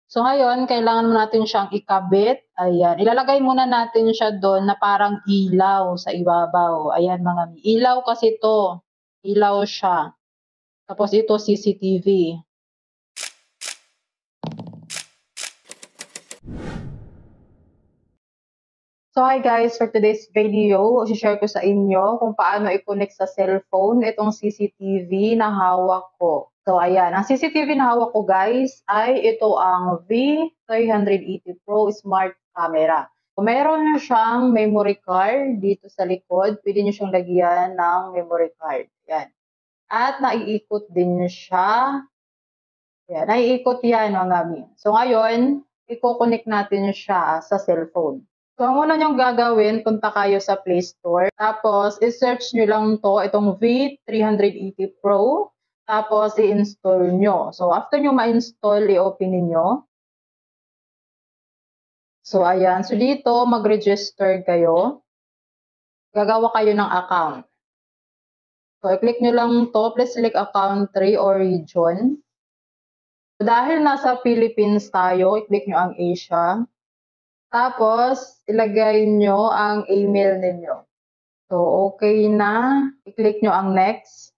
So ngayon, kailangan natin siyang ikabit. Ayan, ilalagay muna natin siya doon na parang ilaw sa ibabaw. Ayan mga ilaw kasi to. Ilaw siya. Tapos ito CCTV. So hi guys, for today's video, i-share ko sa inyo kung paano i-connect sa cellphone itong CCTV na hawak ko. So ayan, ang CCTV na hawak ko guys ay ito ang V380 Pro Smart Camera. Kung meron na siyang memory card dito sa likod, pwede nyo siyang lagyan ng memory card. Yan. At naiikot din siya. Yan, naiikot yan mga mi. So ngayon, i-connect natin siya sa cellphone. So, ang una nyong gagawin, punta kayo sa Play Store. Tapos, i-search nyo lang to, itong V380 Pro. Tapos, i-install nyo. So, after nyo ma-install, i-open niyo. So, ayan. So, dito, mag-register kayo. Gagawa kayo ng account. So, i-click nyo lang to. Please select account 3 or region. So, dahil nasa Philippines tayo, i-click nyo ang Asia. Tapos, ilagay nyo ang email ninyo. So, okay na. I-click nyo ang next.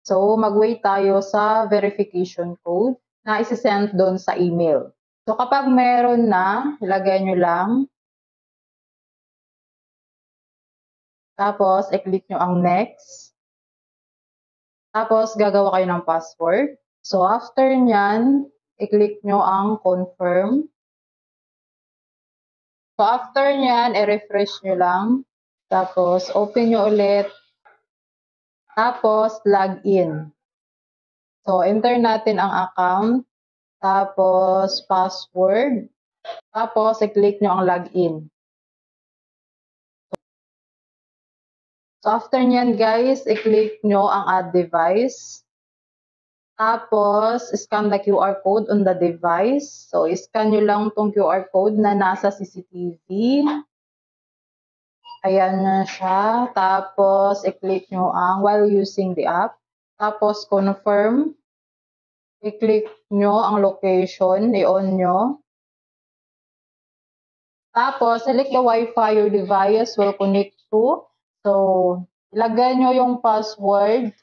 So, mag-wait tayo sa verification code na isi-send doon sa email. So, kapag meron na, ilagay nyo lang. Tapos, i-click nyo ang next. Tapos, gagawa kayo ng password. So, after nyan, i-click nyo ang confirm. So, after nyan, i-refresh nyo lang. Tapos, open nyo ulit. Tapos, log in. So, enter natin ang account. Tapos, password. Tapos, i-click nyo ang login. So, after nyan, guys, i-click nyo ang add device. Tapos, scan the QR code on the device. So, scan nyo lang tong QR code na nasa CCTV. Ayan na siya. Tapos, i-click nyo ang while using the app. Tapos, confirm. I-click nyo ang location. I-on nyo. Tapos, select the Wi-Fi your device will connect to. So, ilagay nyo yung password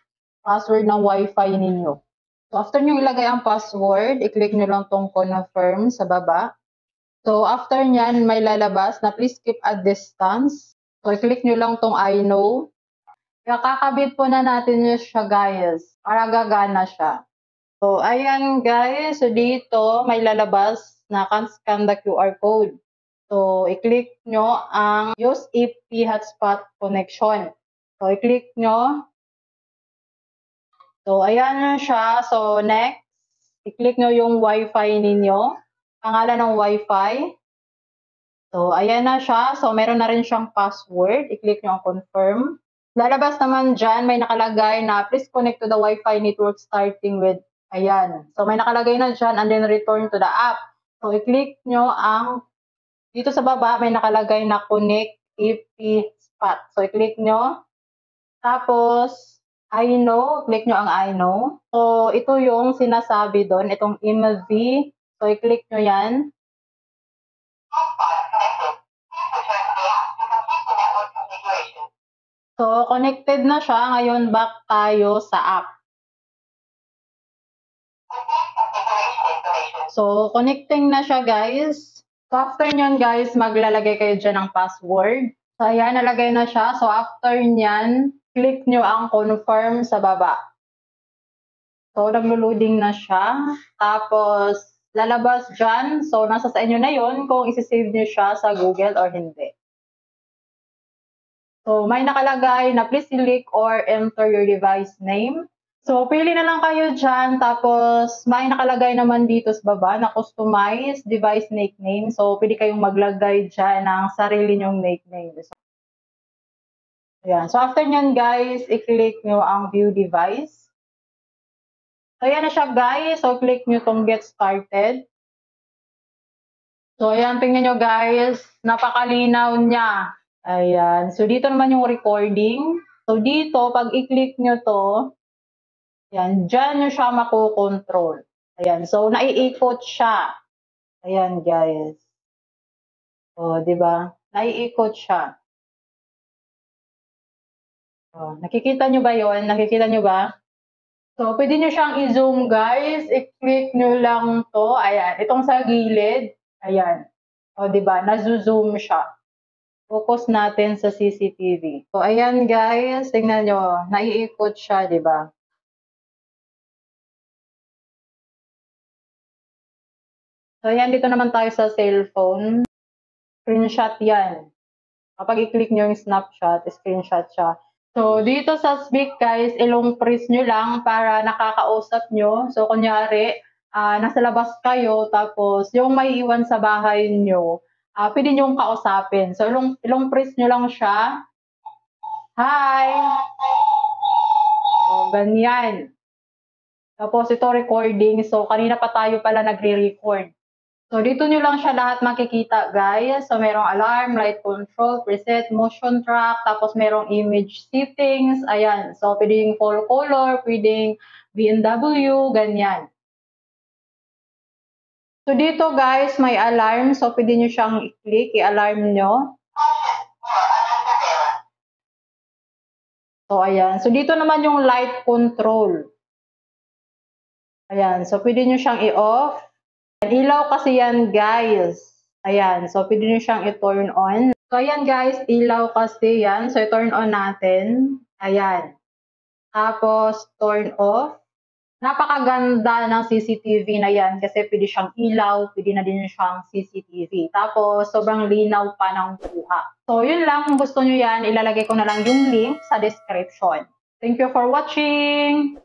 ng Wi-Fi ninyo. So, after nyo ilagay ang password, i-click nyo lang tong confirm sa baba. So, after nyan, may lalabas na please keep a distance. So, i-click nyo lang tong I know. Kakakabit po na natin yun siya, guys, para gagana siya. So, ayan, guys. So, dito, may lalabas na scan the QR code. So, i-click nyo ang use IP hotspot connection. So, i-click nyo. So, ayan na siya. So, next, i-click nyo yung Wi-Fi ninyo. Pangalan ng Wi-Fi. So, ayan na siya. So, meron na rin siyang password. I-click nyo ang confirm. Lalabas naman dyan, may nakalagay na please connect to the Wi-Fi network starting with, ayan. So, may nakalagay na dyan and then return to the app. So, i-click nyo ang, dito sa baba, may nakalagay na connect IP spot. So, i-click nyo. Tapos, I know, click nyo ang I know. So, ito yung sinasabi doon, itong MV. So, i-click nyo yan. So, connected na siya. Ngayon, back tayo sa app. So, connecting na siya, guys. So, after nyan, guys, maglalagay kayo dyan ng password. So, ayan, nalagay na siya. So, after nyan, click nyo ang confirm sa baba. So, naglo-loading na siya. Tapos, lalabas dyan. So, nasa sa inyo na yon kung isi-save nyo siya sa Google or hindi. So, may nakalagay na please select or enter your device name. So, pili na lang kayo dyan. Tapos, may nakalagay naman dito sa baba na customize device nickname. So, pwede kayong maglagay dyan ng sarili nyong nickname. So, ayan. So, after nyan, guys, i-click nyo ang view device. So, ayan na siya, guys. So, click nyo tong get started. So, ayan, tingnan nyo, guys. Napakalinaw niya. Ayan. So, dito naman yung recording. So, dito, pag i-click nyo to, yan, dyan nyo siya makokontrol. Ayan, so naiikot siya. Ayan, guys. O, di ba? Naiikot siya. O, nakikita nyo ba yon? Nakikita nyo ba? So, pwede nyo siyang i-zoom, guys. I-click nyo lang to. Ayan, itong sa gilid. Ayan. O, di ba? Nazo-zoom siya. Focus natin sa CCTV. So, ayan, guys. Tingnan nyo. Naiikot siya, di ba? So, ayan, dito naman tayo sa cellphone. Screenshot yan. Kapag i-click nyo yung snapshot, screenshot siya. So, dito sa speak, guys, ilong press nyo lang para nakakausap nyo. So, kunyari, nasa labas kayo, tapos yung may iwan sa bahay nyo, pwede nyo kausapin. So, ilong press nyo lang siya. Hi! O, ganyan. Tapos, ito recording. So, kanina pa tayo pala nagre-record. So, dito nyo lang siya lahat makikita, guys. So, merong alarm, light control, preset, motion track, tapos merong image settings. Ayan. So, pwedeng full color, pwedeng BMW, ganyan. So, dito, guys, may alarm. So, pwede nyo siyang i-click, i-alarm nyo. So, ayan. So, dito naman yung light control. Ayan. So, pwede nyo siyang i-off. Ilaw kasi yan, guys. Ayan. So, pwede nyo siyang i-turn on. So, ayan guys, ilaw kasi yan. So, i-turn on natin. Ayan. Tapos, turn off. Napakaganda ng CCTV na yan kasi pwede siyang ilaw, pwede na din siyang CCTV. Tapos, sobrang linaw pa ng kuha. So, yun lang. Kung gusto nyo yan, ilalagay ko na lang yung link sa description. Thank you for watching!